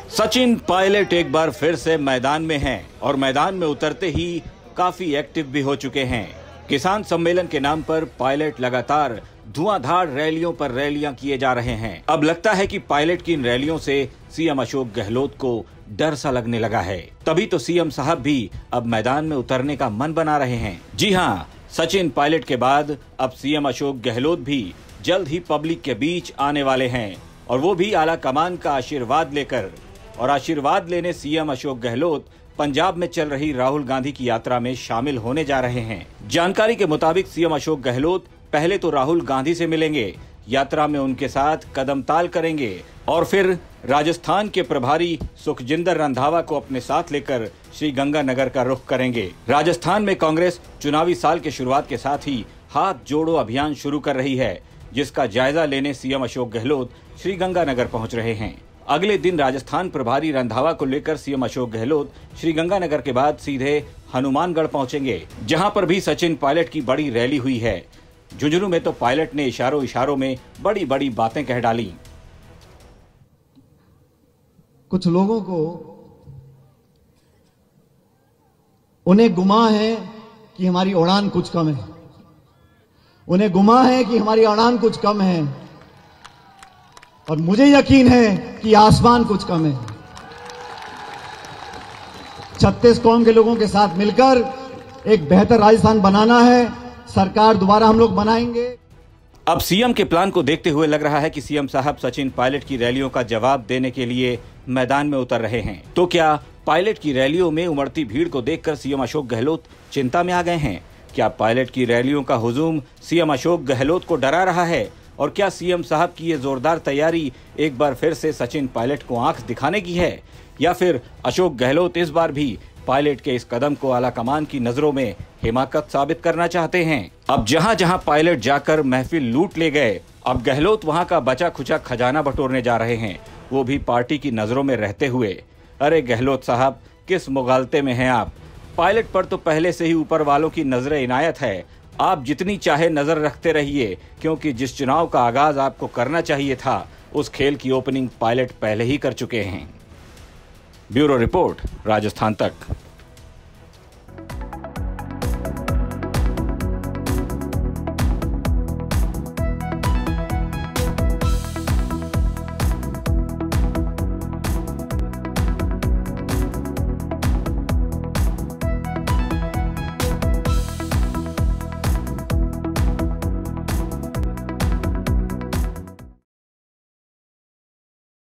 सचिन पायलट एक बार फिर से मैदान में हैं और मैदान में उतरते ही काफी एक्टिव भी हो चुके हैं। किसान सम्मेलन के नाम पर पायलट लगातार धुआंधार रैलियों पर रैलियां किए जा रहे हैं। अब लगता है कि पायलट की इन रैलियों से सीएम अशोक गहलोत को डर सा लगने लगा है। तभी तो सीएम साहब भी अब मैदान में उतरने का मन बना रहे हैं। जी हां, सचिन पायलट के बाद अब सीएम अशोक गहलोत भी जल्द ही पब्लिक के बीच आने वाले हैं और वो भी आला कमान का आशीर्वाद लेकर। और आशीर्वाद लेने सीएम अशोक गहलोत पंजाब में चल रही राहुल गांधी की यात्रा में शामिल होने जा रहे हैं। जानकारी के मुताबिक सीएम अशोक गहलोत पहले तो राहुल गांधी से मिलेंगे, यात्रा में उनके साथ कदमताल करेंगे और फिर राजस्थान के प्रभारी सुखजिंदर रंधावा को अपने साथ लेकर श्रीगंगानगर का रुख करेंगे। राजस्थान में कांग्रेस चुनावी साल के शुरुआत के साथ ही हाथ जोड़ो अभियान शुरू कर रही है, जिसका जायजा लेने सीएम अशोक गहलोत श्रीगंगानगर पहुंच रहे हैं। अगले दिन राजस्थान प्रभारी रंधावा को लेकर सीएम अशोक गहलोत श्रीगंगानगर के बाद सीधे हनुमानगढ़ पहुंचेंगे, जहां पर भी सचिन पायलट की बड़ी रैली हुई है। झुंझुनू में तो पायलट ने इशारों इशारों में बड़ी बड़ी बातें कह डाली। कुछ लोगों को उन्हें गुमा है कि हमारी उड़ान कुछ कम है, उन्हें गुमा है कि हमारी उड़ान कुछ कम है, और मुझे यकीन है कि आसमान कुछ कम है। 36 कौम के लोगों के साथ मिलकर एक बेहतर राजस्थान बनाना है। सरकार दोबारा हम लोग बनाएंगे। अब सीएम के प्लान को देखते हुए लग रहा है कि सीएम साहब सचिन पायलट की रैलियों का जवाब देने के लिए मैदान में उतर रहे हैं। तो क्या पायलट की रैलियों में उमड़ती भीड़ को देखकर सीएम अशोक गहलोत चिंता में आ गए हैं? क्या पायलट की रैलियों का हुजूम सीएम अशोक गहलोत को डरा रहा है? और क्या सीएम साहब की ये जोरदार तैयारी एक बार फिर से सचिन पायलट को आंख दिखाने की है, या फिर अशोक गहलोत इस बार भी पायलट के इस कदम को आला कमान की नजरों में हिमाकत साबित करना चाहते हैं? अब जहां जहां पायलट जाकर महफिल लूट ले गए, अब गहलोत वहां का बचा खुचा खजाना बटोरने जा रहे हैं, वो भी पार्टी की नजरों में रहते हुए। अरे गहलोत साहब, किस मुगालते में हैं आप? पायलट पर तो पहले से ही ऊपर वालों की नजर इनायत है। आप जितनी चाहे नजर रखते रहिए, क्योंकि जिस चुनाव का आगाज आपको करना चाहिए था, उस खेल की ओपनिंग पायलट पहले ही कर चुके हैं। ब्यूरो रिपोर्ट, राजस्थान तक।